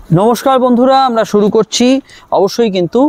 নমস্কার বন্ধুরা, আমরা শুরু করছি অবশ্যই কিন্তু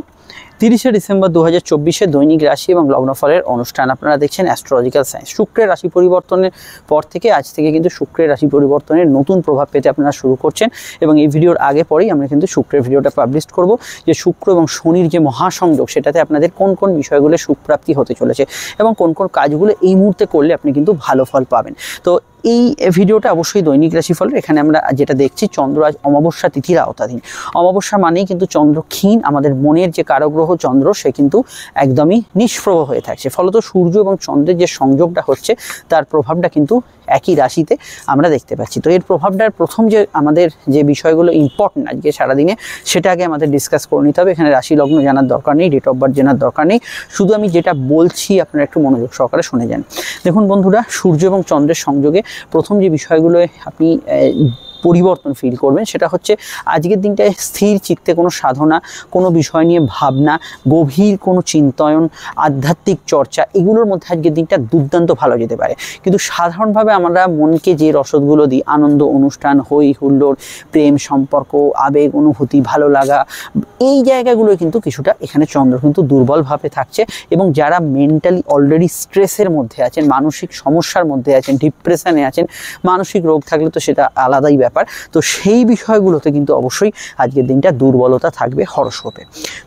30শে ডিসেম্বর 2024 দৈনিক রাশি এবং লগ্নফলের অনুষ্ঠান। আপনারা দেখছেন অ্যাস্ট্রোলজিক্যাল সায়েন্স। শুক্রের রাশি পরিবর্তনের পর থেকে আজ থেকে কিন্তু শুক্রের রাশি পরিবর্তনের নতুন প্রভাব পেতে আপনারা শুরু করছেন এবং এই ভিডিওর আগে পরেই আমরা কিন্তু শুক্রের ভিডিওটা পাবলিশ করব যে শুক্র এবং শনির যে মহাসংযোগ সেটাতে আপনাদের কোন কোন বিষয়গুলো সুপ্রাপ্তি হতে চলেছে এবং কোন কোন কাজগুলো এই মুহূর্তে করলে আপনি কিন্তু ভালো ফল পাবেন। তো এই ভিডিওটা অবশ্যই দৈনিক রাশিফলের। এখানে আমরা যেটা দেখছি, চন্দ্র আজ অমাবস্যা তিথির আওতাধীন। অমাবস্যা মানেই কিন্তু চন্দ্র ক্ষীণ, আমাদের মনের যে কারগ্রহ চন্দ্র সে কিন্তু একদমই নিষ্প্রভ হয়ে থাকছে। ফলত সূর্য এবং চন্দ্রের যে সংযোগটা হচ্ছে তার প্রভাবটা কিন্তু একই রাশিতে আমরা দেখতে পাচ্ছি। তো এর প্রভাবটার প্রথম যে আমাদের যে বিষয়গুলো ইম্পর্টেন্ট আজকে সারাদিনে সেটা আগে আমাদের ডিসকাস করে নিতে হবে। এখানে রাশি লগ্ন জানার দরকার নেই, ডেট অফ বার্থ জানার দরকার নেই, শুধু আমি যেটা বলছি আপনারা একটু মনোযোগ সহকারে শুনে যান। দেখুন বন্ধুরা, সূর্য এবং চন্দ্রের সংযোগে প্রথম যে বিষয়গুলো আপনি পরিবর্তন ফিল করবেন সেটা হচ্ছে আজকের দিনটায় স্থির চিত্তে কোনো সাধনা, কোনো বিষয় নিয়ে ভাবনা, গভীর কোনো চিন্তয়ন, আধ্যাত্মিক চর্চা, এগুলোর মধ্যে আজকের দিনটা দুর্দান্ত ভালো যেতে পারে। কিন্তু সাধারণভাবে আমরা মনকে যে রসদগুলো দিই, আনন্দ, অনুষ্ঠান, হই হুল্লোড়, প্রেম, সম্পর্ক, আবেগ, অনুভূতি, ভালো লাগা, এই জায়গাগুলো কিন্তু কিছুটা এখানে চন্দ্র কিন্তু দুর্বলভাবে থাকছে এবং যারা মেন্টালি অলরেডি স্ট্রেসের মধ্যে আছেন, মানসিক সমস্যার মধ্যে আছেন, ডিপ্রেশনে আছেন, মানসিক রোগ থাকলে তো সেটা আলাদাই ব্যাপার। তো সেই বিষয়গুলোতে কিন্তু অবশ্যই আজকের দিনটা দুর্বলতা থাকবে হরস্কোপে।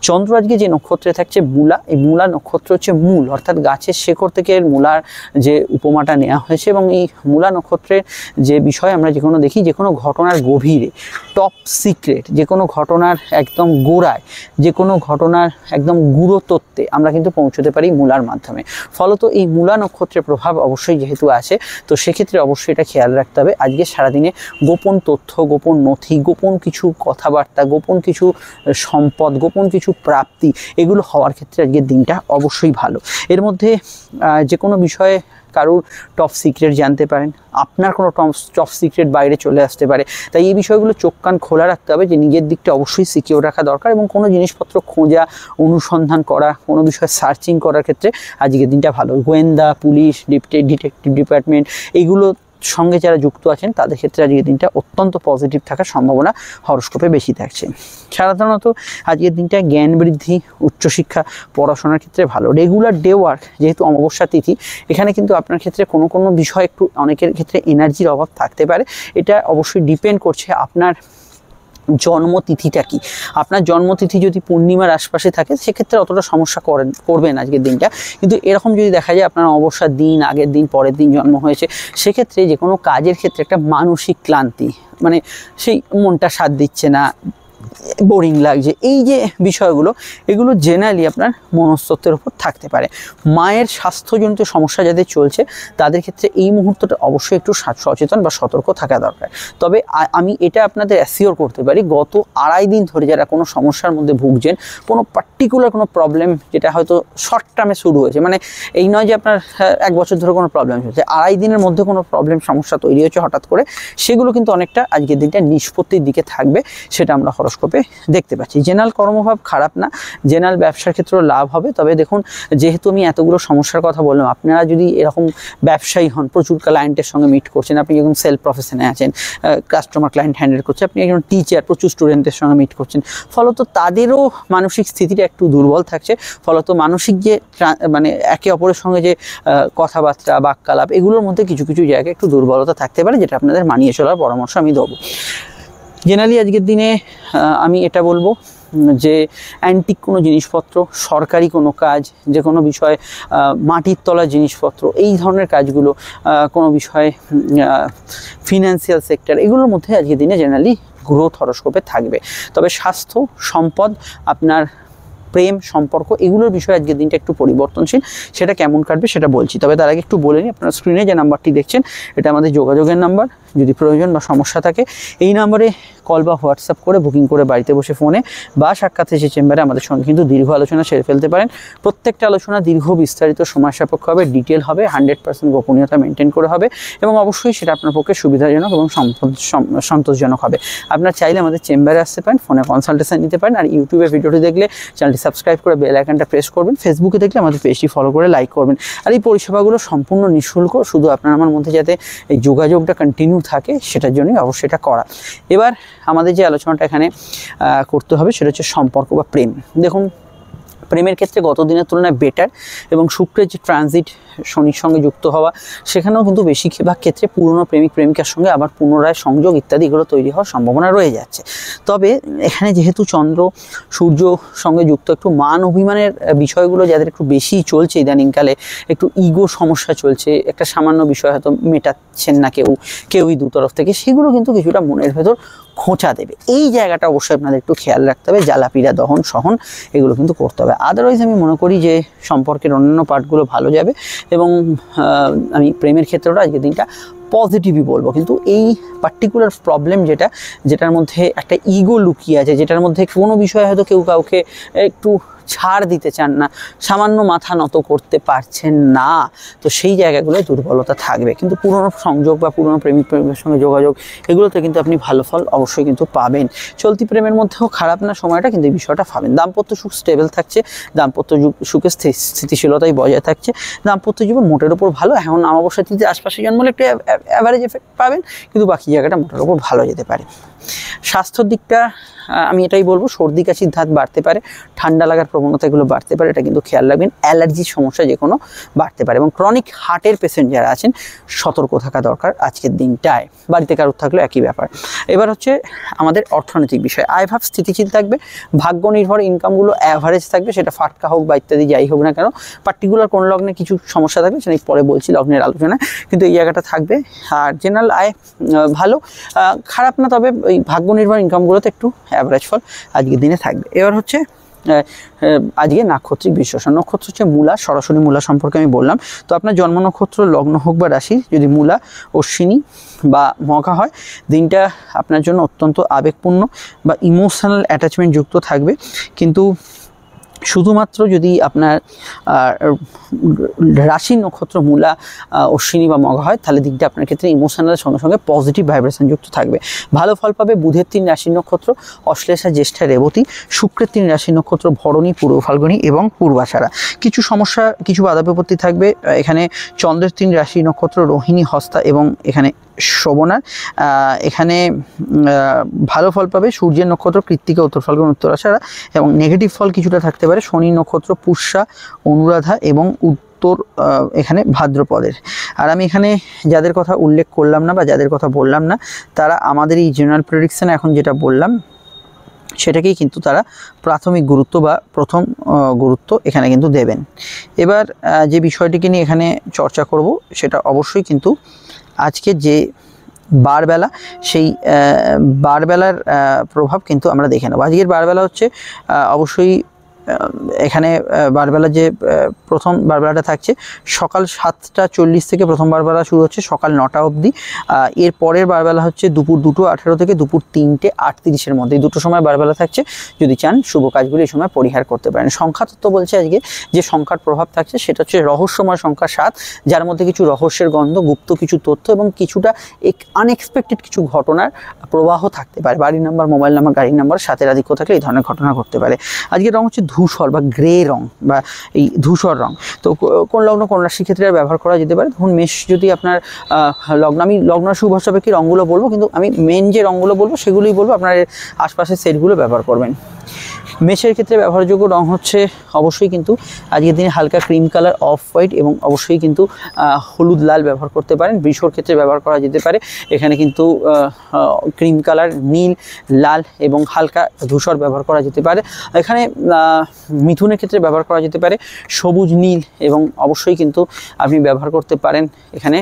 চন্দ্র আজকে যে নক্ষত্রে থাকছে মূলা, এই মূলা নক্ষত্র হচ্ছে মূল, অর্থাৎ গাছের শেকড় থেকে মূলার যে উপমাটা নেওয়া হয়েছে এবং এই মূলা নক্ষত্রের যে বিষয় আমরা যে কোনো দেখি, যে কোনো ঘটনার গভীরে, টপ সিক্রেট, যে কোনো ঘটনার একদম গোড়ায়, যে কোনো ঘটনার একদম গুরুত্বে আমরা কিন্তু পৌঁছতে পারি মূলার মাধ্যমে। ফলত এই মূলা নক্ষত্রের প্রভাব অবশ্যই যেহেতু আছে, তো সেক্ষেত্রে অবশ্যই এটা খেয়াল রাখতে হবে। আজকে সারাদিনে গোপন তথ্য, গোপন নথি, গোপন কিছু কথাবার্তা, গোপন কিছু সম্পদ, গোপন কিছু প্রাপ্তি, এগুলো হওয়ার ক্ষেত্রে আজকের দিনটা অবশ্যই ভালো। এর মধ্যে যে কোনো বিষয়ে কারোর টপ সিক্রেট জানতে পারেন, আপনার কোনো টপ সিক্রেট বাইরে চলে আসতে পারে। তাই এই বিষয়গুলো চোখ কান খোলা রাখতে হবে যে নিজের দিকটা অবশ্যই সিকিউর রাখা দরকার এবং কোনো জিনিসপত্র খোঁজা, অনুসন্ধান করা, কোনো বিষয়ে সার্চিং করার ক্ষেত্রে আজকের দিনটা ভালো। গোয়েন্দা, পুলিশ, ডিটেকটিভ ডিপার্টমেন্ট, এইগুলো সঙ্গে যারা যুক্ত আছেন তাদের ক্ষেত্রে আজকের দিনটা অত্যন্ত পজিটিভ থাকার সম্ভাবনা হরস্কোপে বেশি থাকছে। সাধারণত আজকের দিনটা জ্ঞান বৃদ্ধি, উচ্চশিক্ষা, পড়াশোনার ক্ষেত্রে ভালো। রেগুলার ডে ওয়ার্ক, যেহেতু অমাবস্যা তিথি, এখানে কিন্তু আপনার ক্ষেত্রে কোনো কোনো বিষয় একটু অনেকের ক্ষেত্রে এনার্জির অভাব থাকতে পারে। এটা অবশ্যই ডিপেন্ড করছে আপনার জন্মতিথিটা কি। আপনার জন্মতিথি যদি পূর্ণিমার আশপাশে থাকে সেক্ষেত্রে অতটা সমস্যা করবেন আজকের দিনটা। কিন্তু এরকম যদি দেখা যায় আপনার অমাবস্যার দিন, আগের দিন, পরের দিন জন্ম হয়েছে, সেক্ষেত্রে যে কোনো কাজের ক্ষেত্রে একটা মানসিক ক্লান্তি, মানে সেই মনটা সাথ দিচ্ছে না, বোরিং লাগছে, এই যে বিষয়গুলো, এগুলো জেনারেলি আপনার মনস্তত্ত্বের উপর থাকতে পারে। মায়ের স্বাস্থ্যজনিত সমস্যা যাদের চলছে তাদের ক্ষেত্রে এই মুহূর্তটা অবশ্যই একটু সচেতন বা সতর্ক থাকা দরকার। তবে আমি এটা আপনাদের অ্যাসিওর করতে পারি, গত 2.5 দিন ধরে যারা কোনো সমস্যার মধ্যে ভুগছেন, কোনো পার্টিকুলার কোনো প্রবলেম যেটা হয়তো শর্ট টার্মে শুরু হয়েছে, মানে এই নয় যে আপনার 1 বছর ধরে কোনো প্রবলেম চলছে, 2.5 দিনের মধ্যে কোনো প্রবলেম সমস্যা তৈরি হচ্ছে হঠাৎ করে, সেগুলো কিন্তু অনেকটা আজকের দিনটা নিষ্পত্তির দিকে থাকবে, সেটা আমরা হরস্কোপে দেখতে পাচ্ছি। জেনারেল কর্মভাব খারাপ না, জেনারেল ব্যবসার ক্ষেত্রেও লাভ হবে। তবে দেখুন, যেহেতু আমি এতগুলো সমস্যার কথা বললাম, আপনারা যদি এরকম ব্যবসায়ী হন, প্রচুর ক্লায়েন্টের সঙ্গে মিট করছেন, আপনি যখন সেলফ প্রফেশনে আছেন, কাস্টমার ক্লায়েন্ট হ্যান্ডেল করছে, আপনি একজন টিচার, প্রচুর স্টুডেন্টদের সঙ্গে মিট করছেন, ফলত তাদেরও মানসিক স্থিতিটা একটু দুর্বল থাকছে। ফলত মানসিক যে মানে একে অপরের সঙ্গে যে কথাবার্তা, বাক্যালাপ, এগুলোর মধ্যে কিছু কিছু জায়গায় একটু দুর্বলতা থাকতে পারে, যেটা আপনাদের মানিয়ে চলার পরামর্শ আমি দেবো। জেনারেলি আজকের দিনে আমি এটা বলবো যে অ্যান্টিক কোনো জিনিসপত্র, সরকারি কোনো কাজ, যে কোনো বিষয়ে মাটির তলার জিনিসপত্র, এই ধরনের কাজগুলো, কোনো বিষয়ে ফিনান্সিয়াল সেক্টর, এগুলোর মধ্যে আজকের দিনে জেনারেলি গ্রোথ হরস্কোপে থাকবে। তবে স্বাস্থ্য, সম্পদ, আপনার প্রেম, সম্পর্ক, এগুলোর বিষয়ে আজকের দিনটা একটু পরিবর্তনশীল। সেটা কেমন কাটবে সেটা বলছি। তবে তার আগে একটু বলে নিই, আপনার স্ক্রিনে যে নাম্বারটি দেখছেন এটা আমাদের যোগাযোগের নাম্বার। যদি প্রয়োজন বা সমস্যা থাকে এই নাম্বারে কল বা হোয়াটসঅ্যাপ করে বুকিং করে বাড়িতে বসে ফোনে বা সাক্ষাৎ এসে চেম্বারে আমাদের সঙ্গে কিন্তু দীর্ঘ আলোচনা সেরে ফেলতে পারেন। প্রত্যেকটা আলোচনা দীর্ঘ, বিস্তারিত, সময় সাপেক্ষ হবে, ডিটেল হবে, 100% গোপনীয়তা মেনটেন করে হবে এবং অবশ্যই সেটা আপনার পক্ষে সুবিধাজনক এবং সন্তোষজনক হবে। আপনার চাইলে আমাদের চেম্বারে আসতে পারেন, ফোনে কনসালটেশন নিতে পারেন। আর ইউটিউবে ভিডিওটি দেখলে চ্যানেলটি সাবস্ক্রাইব করে বেল আইকনটা প্রেস করবেন। ফেসবুকে দেখলে আমাদের পেজটি ফলো করে লাইক করবেন। আর এই পরিষেবাগুলো সম্পূর্ণ নিঃশুল্ক, শুধু আপনার আমার মধ্যে যাতে এই যোগাযোগটা কন্টিনিউ থাকে সেটার জন্যই অবশ্যই এটা করা। এবার আমাদের যে আলোচনাটা এখানে করতে হবে সেটা হচ্ছে সম্পর্ক বা প্রেম। দেখুন, প্রেমের ক্ষেত্রে গত দিনের তুলনায় বেটার, এবং শুক্রের যে ট্রানজিট শনির সঙ্গে যুক্ত হওয়া, সেখানেও কিন্তু বেশিরভাগ ক্ষেত্রে পুরনো প্রেমিক প্রেমিকার সঙ্গে আবার পুনরায় সংযোগ ইত্যাদি এগুলো তৈরি হওয়ার সম্ভাবনা রয়ে যাচ্ছে। তবে এখানে যেহেতু চন্দ্র সূর্য সঙ্গে যুক্ত, একটু মান অভিমানের বিষয়গুলো যাদের একটু বেশি চলছে ইদানিংকালে, একটু ইগো সমস্যা চলছে, একটা সামান্য বিষয় হয়তো মেটাচ্ছেন না কেউই দু তরফ থেকে, সেগুলো কিন্তু কিছুটা মনের ভেতর খোঁচা দেবে। এই জায়গাটা অবশ্যই আপনাদের একটু খেয়াল রাখতে হবে, জ্বালাপিড়া দহন সহন এগুলো কিন্তু করতে হবে। আদারওয়াইজ আমি মনে করি যে সম্পর্কের অন্যান্য পার্টগুলো ভালো যাবে, এবং আমি প্রেমের ক্ষেত্রেও আজকের দিনটা পজিটিভই বলবো। কিন্তু এই পার্টিকুলার প্রবলেম যেটার মধ্যে একটা ইগো লুকিয়ে আছে, যেটার মধ্যে কোনো বিষয়ে হয়তো কেউ কাউকে একটু ছাড় দিতে চান না, সামান্য মাথা নত করতে পারছেন না, তো সেই জায়গাগুলোয় দুর্বলতা থাকবে। কিন্তু পুরনো সংযোগ বা পুরনো প্রেমিকের সঙ্গে যোগাযোগ এগুলোতে কিন্তু আপনি ভালো ফল অবশ্যই কিন্তু পাবেন। চলতি প্রেমের মধ্যেও খারাপ না সময়টা, কিন্তু এই বিষয়টা পাবেন। দাম্পত্য সুখ স্টেবল থাকছে, দাম্পত্য সুখের স্থিতিশীলতাই বজায় থাকছে, দাম্পত্য জীবন মোটের ওপর ভালো। এখন অমাবস্যা তিথিতে আশপাশে জন্মলে একটু অ্যাভারেজ এফেক্ট পাবেন, কিন্তু বাকি জায়গাটা মোটের ওপর ভালো যেতে পারে। স্বাস্থ্যর দিকটা আমি এটাই বলবো, সর্দি কাশির ধাত বাড়তে পারে, ঠান্ডা লাগার প্রবণতা এগুলো বাড়তে পারে, এটা কিন্তু খেয়াল রাখবেন। অ্যালার্জির সমস্যা যে কোনো বাড়তে পারে, এবং ক্রনিক হার্টের পেশেন্ট যারা আছেন সতর্ক থাকা দরকার আজকের দিনটায়। বাড়িতে কারোর থাকলেও একই ব্যাপার। এবার হচ্ছে আমাদের অর্থনৈতিক বিষয়, আয়ভাব স্থিতিশীল থাকবে, ভাগ্য নির্ভর ইনকামগুলো অ্যাভারেজ থাকবে, সেটা ফাটকা হোক বা ইত্যাদি যাই হোক না কেন। পার্টিকুলার কোন লগ্নে কিছু সমস্যা থাকবে সেটা পরে বলছি লগ্নের আলোচনায়, কিন্তু এই জায়গাটা থাকবে। আর জেনারেল আয় ভালো, খারাপ না, তবে ওই ভাগ্য নির্ভর ইনকামগুলোতে একটু অ্যাভারেজ ফল আজকের দিনে থাকবে। এবার হচ্ছে আজকে নাক্ষত্রিক বিশ্লেষণ। নক্ষত্র হচ্ছে মূলা, সরাসরি মূলা সম্পর্কে আমি বললাম। তো আপনার জন্ম নক্ষত্র, লগ্ন হোক বা রাশি, যদি মূলা, অশ্বিনী বা মঘা হয়, দিনটা আপনার জন্য অত্যন্ত আবেগপূর্ণ বা ইমোশনাল অ্যাটাচমেন্ট যুক্ত থাকবে। কিন্তু শুধুমাত্র যদি আপনার রাশি নক্ষত্র মূলা, অশ্বিনী বা মঘা হয়, তাহলে দিকটা আপনার ক্ষেত্রে ইমোশনালের সঙ্গে সঙ্গে পজিটিভ ভাইব্রেশন যুক্ত থাকবে। ভালো ফল পাবে বুধের 3 রাশি নক্ষত্র, অশ্লেষা, জ্যেষ্ঠা, রেবতী, শুক্রের 3 রাশি নক্ষত্র, ভরণী, পূর্ব ফাল্গুনী এবং পূর্বাষাঢ়া। কিছু সমস্যা, কিছু বাধা বিপত্তি থাকবে। এখানে চন্দ্রের 3 রাশি নক্ষত্র, রোহিণী, হস্তা এবং এখানে শোভনার। এখানে ভালো ফল পাবে সূর্যের নক্ষত্র, কৃত্তিকা, উত্তর ফাল্গুন, উত্তরাষাঢ়া, এবং নেগেটিভ ফল কিছুটা থাকতে পারে শনি নক্ষত্র, পুষ্যা, অনুরাধা এবং উত্তর এখানে ভাদ্রপদের। আর আমি এখানে যাদের কথা উল্লেখ করলাম না বা যাদের কথা বললাম না, তারা আমাদের এই জেনারেল প্রেডিকশানে এখন যেটা বললাম সেটাকেই কিন্তু তারা প্রাথমিক গুরুত্ব বা প্রথম গুরুত্ব এখানে কিন্তু দেবেন। এবার যে বিষয়টিকে নিয়ে এখানে চর্চা করব সেটা অবশ্যই কিন্তু আজকে যে বারবেলা, সেই বারবেলার প্রভাব কিন্তু আমরা দেখে নেব। আজকের বারবেলা হচ্ছে অবশ্যই এখানে বারবেলা যে প্রথম বারবেলাটা থাকছে সকাল 7টা 40 থেকে প্রথম বারবেলা শুরু হচ্ছে সকাল 9টা অবধি। এর পরের বারবেলা হচ্ছে দুপুর 2:18 থেকে দুপুর 3:38-এর মধ্যে, এই দুটো সময় বারবেলা থাকছে। যদি চান শুভ কাজগুলি এই সময় পরিহার করতে পারেন। সংখ্যা তত্ত্ব বলছে আজকে যে সংখ্যার প্রভাব থাকছে সেটা হচ্ছে রহস্যময় সংখ্যা 7, যার মধ্যে কিছু রহস্যের গন্ধ, গুপ্ত কিছু তথ্য এবং কিছুটা আনএক্সপেক্টেড কিছু ঘটনার প্রবাহ থাকতে পারে। বাড়ির নাম্বার, মোবাইল নাম্বার, গাড়ির নাম্বার 7-এর আধিক্য থাকলে এই ধরনের ঘটনা ঘটতে পারে। আজকের রং হচ্ছে ধূসর বা গ্রে রং বা এই ধূসর রং। তো কোন লগ্ন কোন রাশির ক্ষেত্রে ব্যবহার করা যেতে পারে? ধরুন মেষ যদি আপনার লগ্ন, আমি লগ্ন শুভ সাপেক্ষে রঙগুলো বলবো, কিন্তু আমি মেন যে রঙগুলো বলবো সেগুলোই বলবো, আপনার আশপাশের সেটগুলো ব্যবহার করবেন। মেষের ক্ষেত্রে ব্যবহারযোগ্য রং হচ্ছে অবশ্যই কিন্তু আজকের দিনে হালকা ক্রিম কালার, অফ হোয়াইট এবং অবশ্যই কিন্তু হলুদ লাল ব্যবহার করতে পারেন। বৃষর ক্ষেত্রে ব্যবহার করা যেতে পারে এখানে কিন্তু ক্রিম কালার, নীল, লাল এবং হালকা ধূসর ব্যবহার করা যেতে পারে। এখানে মিথুনের ক্ষেত্রে ব্যবহার করা যেতে পারে সবুজ, নীল এবং অবশ্যই কিন্তু আপনি ব্যবহার করতে পারেন এখানে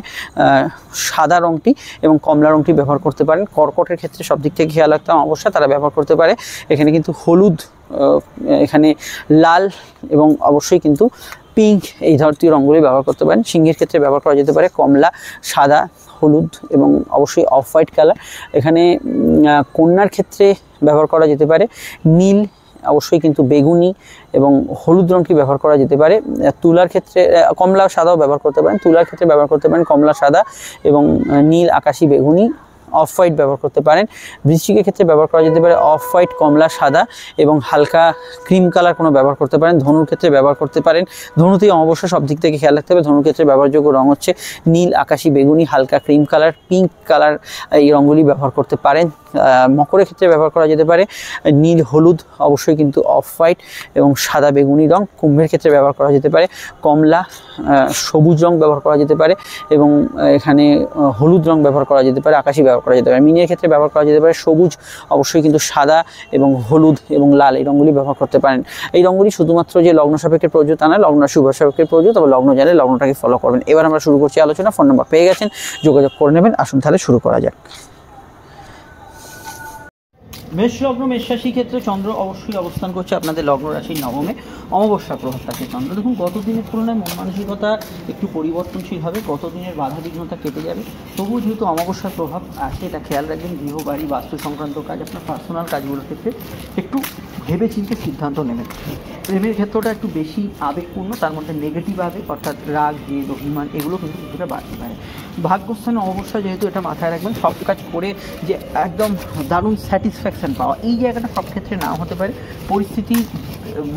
সাদা রঙটি এবং কমলা রঙটি ব্যবহার করতে পারেন। কর্কটের ক্ষেত্রে সব দিক থেকে খেয়াল রাখতে অবশ্যই তারা ব্যবহার করতে পারে এখানে কিন্তু হলুদ, এখানে লাল এবং অবশ্যই কিন্তু পিঙ্ক, এই জাতীয় রঙগুলি ব্যবহার করতে পারেন। সিংহের ক্ষেত্রে ব্যবহার করা যেতে পারে কমলা, সাদা, হলুদ এবং অবশ্যই অফ হোয়াইট কালার। এখানে কন্যার ক্ষেত্রে ব্যবহার করা যেতে পারে নীল, অবশ্যই কিন্তু বেগুনি এবং হলুদ রঙটি ব্যবহার করা যেতে পারে। তুলার ক্ষেত্রে কমলা, সাদাও ব্যবহার করতে পারেন। তুলার ক্ষেত্রে ব্যবহার করতে পারেন কমলা, সাদা এবং নীল, আকাশি, বেগুনি, অফ হোয়াইট ব্যবহার করতে পারেন। বৃশ্চিকের ক্ষেত্রে ব্যবহার করা যেতে পারে অফ হোয়াইট, কমলা, সাদা এবং হালকা ক্রিম কালার কোনো ব্যবহার করতে পারেন। ধনুর ক্ষেত্রে ব্যবহার করতে পারেন, ধনুতেই অবশ্যই সব দিক থেকে খেয়াল রাখতে হবে। ধনুর ক্ষেত্রে ব্যবহারযোগ্য রং হচ্ছে নীল, আকাশি, বেগুনি, হালকা ক্রিম কালার, পিঙ্ক কালার, এই রঙগুলি ব্যবহার করতে পারেন। মকরের ক্ষেত্রে ব্যবহার করা যেতে পারে নীল হলুদ, অবশ্যই কিন্তু অফ হোয়াইট এবং সাদা বেগুনি রং। কুম্ভের ক্ষেত্রে ব্যবহার করা যেতে পারে কমলা, সবুজ রং ব্যবহার করা যেতে পারে এবং এখানে হলুদ রং ব্যবহার করা যেতে পারে, আকাশি ব্যবহার করা যেতে পারে। মীনের ক্ষেত্রে ব্যবহার করা যেতে পারে সবুজ, অবশ্যই কিন্তু সাদা এবং হলুদ এবং লাল, এই রঙগুলি ব্যবহার করতে পারেন। এই রঙগুলি শুধুমাত্র যে লগ্ন সাপেক্ষে প্রযোজ্য তা নয়, লগ্ন রাশি উভয় সাপেক্ষে প্রযোজ্য, তবে লগ্ন জানলে লগ্নটাকে ফলো করবেন। এবার আমরা শুরু করছি আলোচনা। ফোন নাম্বার পেয়ে গেছেন, যোগাযোগ করে নেবেন। আসুন তাহলে শুরু করা যাক। মেষ লগ্ন, মেষ রাশির ক্ষেত্রে চন্দ্র অবশ্যই অবস্থান করছে আপনাদের লগ্ন রাশির নবমে। অমাবস্যা প্রভাব থাকে চন্দ্র। দেখুন গত দিনের তুলনায় মন মানসিকতা একটু পরিবর্তনশীল হবে, গত দিনের বাধা বিঘ্নতা কেটে যাবে। তবুও যেহেতু অমাবস্যার প্রভাব আছে, এটা খেয়াল রাখবেন। গৃহ বাড়ি বাস্তু সংক্রান্ত কাজ, আপনার পার্সোনাল কাজগুলোর ক্ষেত্রে একটু ভেবে চিন্তে সিদ্ধান্ত নেবেন। প্রেমের ক্ষেত্রটা একটু বেশি আবেগপূর্ণ, তার মধ্যে নেগেটিভ আবেগ অর্থাৎ রাগ, জেদ, অভিমান এগুলো কিন্তু কিছুটা বাড়তে পারে। ভাগ্যস্থানে অবশ্যই যেহেতু এটা মাথায় রাখবেন, সব কাজ করে যে একদম দারুণ স্যাটিসফ্যাকশান পাওয়া এই জায়গাটা সব ক্ষেত্রে নাও হতে পারে। পরিস্থিতির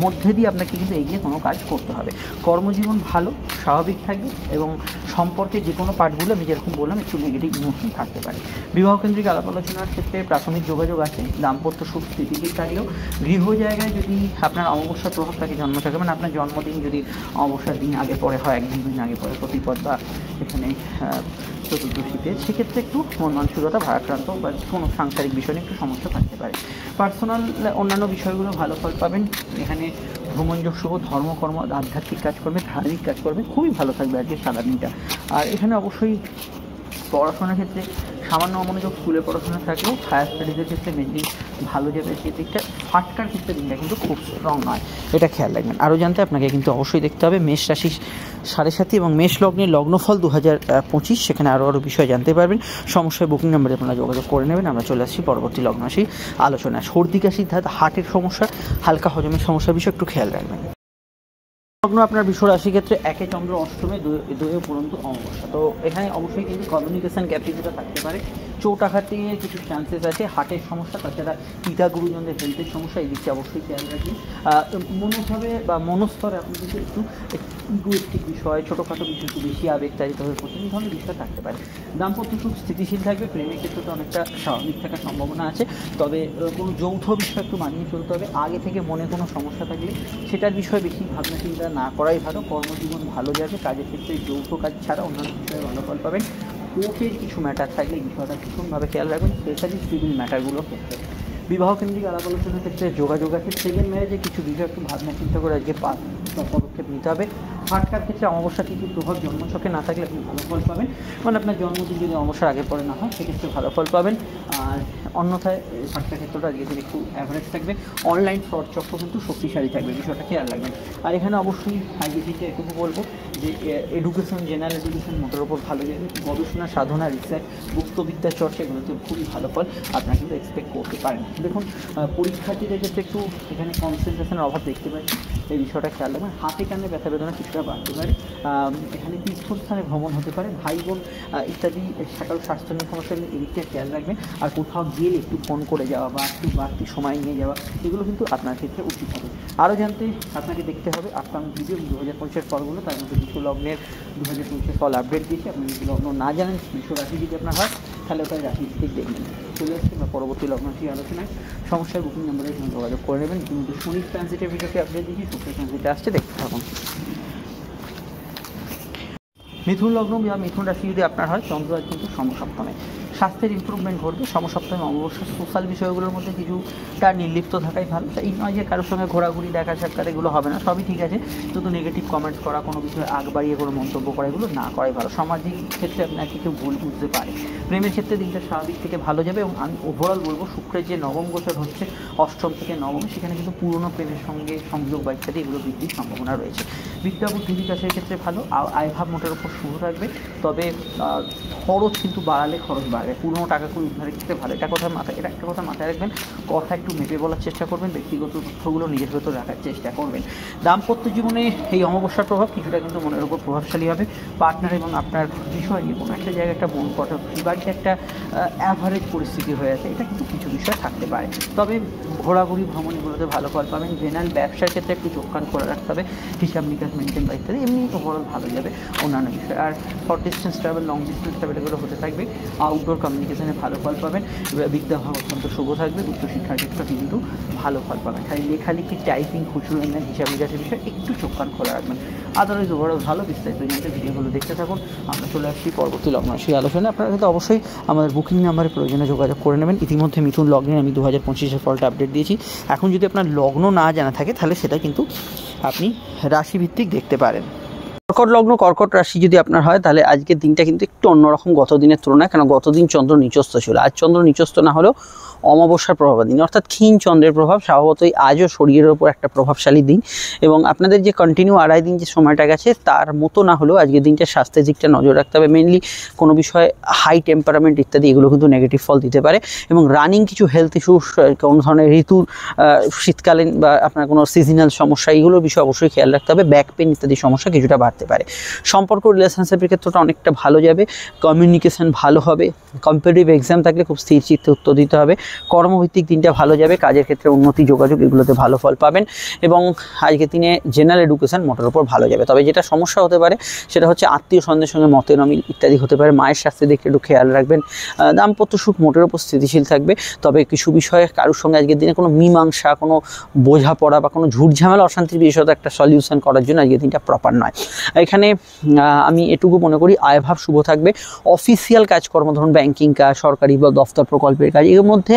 মধ্যে দিয়ে আপনাকে কিন্তু এগিয়ে কোনো কাজ করতে হবে। কর্মজীবন ভালো স্বাভাবিক থাকবে এবং সম্পর্কে যে কোনো পার্টগুলো আমি যেরকম বললাম একটু নেগেটিভ ইমোশন থাকতে পারে। বিবাহকেন্দ্রিক আলাপ আলোচনার ক্ষেত্রে প্রাথমিক যোগাযোগ আছে, দাম্পত্য সুখ স্থিতিশীল থাকলেও গৃহ জায়গায় যদি আপনার অমাবস্যার প্রভাব থাকে জন্ম থাকে, মানে আপনার জন্মদিন যদি অমাবস্যার দিন আগে পরে হয়, এক দুই দিন আগে পরে প্রতিপদ বা এখানে চতুর্দশীতে, সেক্ষেত্রে একটু মন মানসিকতা ভারাক্রান্ত বা কোনো সাংসারিক বিষয় নিয়ে একটু সমস্যা থাকতে পারে। পার্সোনাল অন্যান্য বিষয়গুলো ভালো ফল পাবেন। এখানে ভ্রমণযোগ শুভ, ধর্মকর্ম, আধ্যাত্মিক কাজ করবে, ধার্মিক কাজ করবে, খুবই ভালো থাকবে আজকে সারা দিনটা। আর এখানে অবশ্যই পড়াশোনার ক্ষেত্রে সামান্য অমনোযোগ, স্কুলে পড়াশোনা থাকলেও হায়ার স্টাডিজের ক্ষেত্রে মেনলি ভালো যাবে। সেদিকটা ফাটকার ক্ষেত্রে দিনটা কিন্তু খুব স্ট্রং নয়, এটা খেয়াল রাখবেন। আরও জানতে আপনাকে কিন্তু অবশ্যই দেখতে হবে মেষ রাশি 7.5 এবং মেষ লগ্নের লগ্নফল 2025, সেখানে আরও বিষয় জানতে পারবেন। সমস্যায় বুকিং নাম্বারে আপনারা যোগাযোগ করে নেবেন। আমরা চলে আসছি পরবর্তী লগ্ন রাশি আলোচনায়। সর্দি কাশি, হার্টের সমস্যা, হালকা হজমের সমস্যার বিষয় একটু খেয়াল রাখবেন। লগ্ন আপনার বিশ্ব রাশির ক্ষেত্রে 1 চন্দ্র, অষ্টমে 2 পর্যন্ত অমাবস্যা। তো এখানে অবশ্যই কিন্তু কমিউনিকেশন গ্যাপ কিছুটা থাকতে পারে, চোট আঘাতের কিছু চান্সেস আছে, হার্টের সমস্যা, তাছাড়া পিতা গুরুজনদের হেলথের সমস্যা, এই দিকটা অবশ্যই খেয়াল রাখবেন। মনোভাবে বা মনস্তরে আপনি কিন্তু একটু ইগোয়েস্টিক বিষয়, ছোটোখাটো বিষয় একটু বেশি আবেগতাড়িত হয়ে পড়ছে, এই ধরনের বিষয় থাকতে পারে। দাম্পত্য সুখ স্থিতিশীল থাকবে, প্রেমের ক্ষেত্রে তো অনেকটা স্বাভাবিক থাকার সম্ভাবনা আছে, তবে কোনো যৌথ বিষয় একটু মানিয়ে চলতে হবে। আগে থেকে মনে কোনো সমস্যা থাকলে সেটার বিষয়ে বেশি ভাবনা চিন্তা না করাই ভালো। কর্মজীবন ভালো যাবে, কাজের ক্ষেত্রে যৌথ কাজ ছাড়া অন্যান্য বিষয়ে ভালো ফল পাবেন। কোর্টের কিছু ম্যাটার থাকলে এই বিষয়টা ভীষণভাবে খেয়াল রাখবেন, স্পেশালি সিভিল ম্যাটারগুলোর ক্ষেত্রে। বিবাহ কেন্দ্রিক আলাপ আলোচনার ক্ষেত্রে যোগাযোগ আছে, সেকেন্ড ম্যারেজে কিছু বিষয় একটু ভাবনা চিন্তা করে আজকে পদক্ষেপ নিতে হবে। ফাটকার ক্ষেত্রে অমাবস্যা কিছু প্রভাব জন্মছকে না থাকলে আপনি ভালো ফল পাবেন, মানে আপনার জন্মদিন যদি অমাবস্যার আগে পরে না হয় সেক্ষেত্রে ভালো ফল পাবেন। আর অন্যথায় ফাটকার ক্ষেত্রটা আজকে একটু অ্যাভারেজ থাকবে। অনলাইন ফ্রড চক্র কিন্তু শক্তিশালী থাকবে, বিষয়টা খেয়াল রাখবেন। আর এখানে অবশ্যই আগে থেকে এটুকু বলবো যে এডুকেশন, জেনারেল এডুকেশন মোটের ওপর ভালো যাবে। গবেষণা, সাধনা, রিসার্চ, গুপ্তবিদ্যার চর্চা এগুলোতে খুবই ভালো ফল আপনারা কিন্তু এক্সপেক্ট করতে পারেন। দেখুন পরীক্ষার্থীদের ক্ষেত্রে একটু এখানে কনসেন্ট্রেশনের অভাব দেখতে পাচ্ছি, এই বিষয়টা খেয়াল রাখবেন। হাতে কানে ব্যথা বেদনা কিছুটা বাড়তে পারে। এখানে তীর্থস্থানে ভ্রমণ হতে পারে, ভাই বোন ইত্যাদি কারো স্বাস্থ্য নিয়ে সমস্যা এই দিকটা খেয়াল রাখবেন। আর কোথাও গেলে একটু ফোন করে যাওয়া বা একটু বাড়তি সময় নিয়ে যাওয়া, এগুলো কিন্তু আপনার ক্ষেত্রে উচিত হবে। আরও জানতে আপনাকে দেখতে হবে আপকামিং ভিডিও 2025 ফলগুলো, তার মধ্যে বিশ্ব লগ্নের 2025 ফল আপডেট দিয়েছি। আপনি যদি লগ্ন না জানেন, বিশ্ব রাশি যদি আপনার হয় তাহলে ওটাই রাশি ঠিক দেখবেন। চলে আসছে বা পরবর্তী লগ্নটি আলোচনায়। সমস্যায় বুকিং নাম্বারে যোগাযোগ করে নেবেন। কিন্তু শনি ট্রানজিটের ভিডিওটি আপডেট দিয়েছি, শুক্র ট্রানজিটে আসছে, দেখতে থাকুন। মিথুন লগ্ন বা মিথুন রাশি যদি আপনার হয়, চন্দ্র আজ কিন্তু সমসপ্তমে। স্বাস্থ্যের ইমপ্রুভমেন্ট ঘটবে। সমসপ্তমে অবশ্যই সোশ্যাল বিষয়গুলোর মধ্যে কিছুটা নির্লিপ্ত থাকাই ভালো। এই নয় যে কারোর সঙ্গে ঘোরাঘুরি, দেখা সাক্ষাৎ এগুলো হবে না, সবই ঠিক আছে, কিন্তু নেগেটিভ কমেন্টস করা, কোনো বিষয়ে আগ বাড়িয়ে কোনো মন্তব্য করা, এগুলো না করাই ভালো। সামাজিক ক্ষেত্রে আপনাকে কেউ ভুল বুঝতে পারে। প্রেমের ক্ষেত্রে দিনটা স্বাভাবিক থেকে ভালো যাবে এবং আমি ওভারঅল বলবো শুক্রের যে নবম গোচর হচ্ছে অষ্টম থেকে নবম, সেখানে কিন্তু পুরনো প্রেমের সঙ্গে সংযোগ বা ইত্যাদি এগুলো বৃদ্ধির সম্ভাবনা রয়েছে। বিদ্যা বুদ্ধি বিকাশের ক্ষেত্রে ভালো, আয়ভাব মোটের ওপর শুরু থাকবে, তবে খরচ কিন্তু বাড়ালে খরচ বাড়বে। পুরনো টাকাগুলো উদ্ধারের ক্ষেত্রে ভালো, এটা একটা কথা মাথায় রাখবেন। কথা একটু মেপে বলার চেষ্টা করবেন, ব্যক্তিগত তথ্যগুলো নিজের ভেতর রাখার চেষ্টা করবেন। দাম্পত্য জীবনে এই অমাবস্যার প্রভাব কিছুটা কিন্তু মনের উপর প্রভাবশালী হবে। পার্টনার এবং আপনার বিষয় নিয়ে কোনো একটা জায়গায় একটা মন কথা, বাড়িতে একটা অ্যাভারেজ পরিস্থিতি হয়ে আছে, এটা কিন্তু কিছু বিষয় থাকতে পারে। তবে ঘোরাঘুরি, ভ্রমণ এগুলোতে ভালো ফল পাবেন। জেনারেল ব্যবসার ক্ষেত্রে একটু চোখ কান করে রাখতে হবে, হিসাব নিকাশ মেনটেন বা ইত্যাদি, এমনি ওভারঅল ভালো যাবে অন্যান্য বিষয়। আর short distance travel, long distance travel এগুলো হতে থাকবে। আউটডোর কমিউনিকেশনে ভালো ফল পাবেন। বিদ্যা ভাব অত্যন্ত শুভ থাকবে, উচ্চশিক্ষার ক্ষেত্রে কিন্তু ভালো ফল পাবেন। খালি লেখালেখি, টাইপিং, খুচরো লেনদেন, হিসাব নিকাশের বিষয়ে একটু চোখ কান খোলা রাখবেন। আদারওয়াইজ ওভারঅল ভালো। বিস্তারিত জানতে ভিডিওগুলো দেখতে থাকুন। আমরা চলে আসছি পরবর্তী লগ্ন রাশি আলোচনায়। আপনারা কিন্তু অবশ্যই আমাদের বুকিং নাম্বারে প্রয়োজনে যোগাযোগ করে নেবেন। ইতিমধ্যে মিথুন লগ্নে আমি 2025-এর ফলটা আপডেট দিয়েছি। এখন যদি আপনার লগ্ন না জানা থাকে তাহলে সেটা কিন্তু আপনি রাশিভিত্তিক দেখতে পারেন। কর্কট লগ্ন, কর্কট রাশি যদি আপনার হয় তাহলে আজকের দিনটা কিন্তু একটু অন্যরকম গত দিনের তুলনায়, কারণ গত দিন চন্দ্র নিচস্থ ছিল। আজ চন্দ্র নিচস্থ না হলেও অমাবস্যার প্রভাবাধীন, অর্থাৎ ক্ষীণ চন্দ্রের প্রভাব স্বভাবতই আজও শরীরের ওপর একটা প্রভাবশালী দিন। এবং আপনাদের যে কন্টিনিউ 2.5 দিন যে সময়টা গেছে তার মতো না হলেও আজকের দিনটা স্বাস্থ্যের দিকটা নজর রাখতে হবে। মেনলি কোনো বিষয়ে হাই টেম্পারামেন্ট ইত্যাদি এগুলো কিন্তু নেগেটিভ ফল দিতে পারে। এবং রানিং কিছু হেলথ ইস্যু, কোনো ধরনের ঋতুর শীতকালীন বা আপনার কোনো সিজনাল সমস্যা, এগুলোর বিষয়ে অবশ্যই খেয়াল রাখতে হবে। ব্যাক পেন ইত্যাদি সমস্যা কিছুটা বাড়তে পারে। সম্পর্ক, রিলেশনশিপের ক্ষেত্রটা অনেকটা ভালো যাবে। কমিউনিকেশন ভালো হবে। কম্পিটিটিভ এক্সাম থাকলে খুব স্থির চিত্তে উত্তর দিতে হবে। কর্মভিত্তিক দিনটা ভালো যাবে। কাজের ক্ষেত্রে উন্নতি, যোগাযোগ এগুলোতে ভালো ফল পাবেন। এবং আজকের দিনে জেনারেল এডুকেশন মোটের উপর ভালো যাবে। তবে যেটা সমস্যা হতে পারে সেটা হচ্ছে আত্মীয় স্বজনের সঙ্গে মতের অমিল ইত্যাদি হতে পারে। মায়ের স্বাস্থ্যের দিকটা একটু খেয়াল রাখবেন। দাম্পত্য সুখ মোটের উপর স্থিতিশীল থাকবে। তবে কিছু বিষয়ে কারোর সঙ্গে আজকের দিনে কোনো মীমাংসা, কোনো বোঝাপড়া বা কোনো ঝুটঝামেলা, অশান্তির বিষয়ত একটা সলিউশন করার জন্য আজকের দিনটা প্রপার নয়। এখানে আমি এটুকু মনে করি আয়ভাব শুভ থাকবে। অফিসিয়াল কাজকর্ম, ধরুন ব্যাংকিং কাজ, সরকারি বা দফতর প্রকল্পের কাজ, এর মধ্যে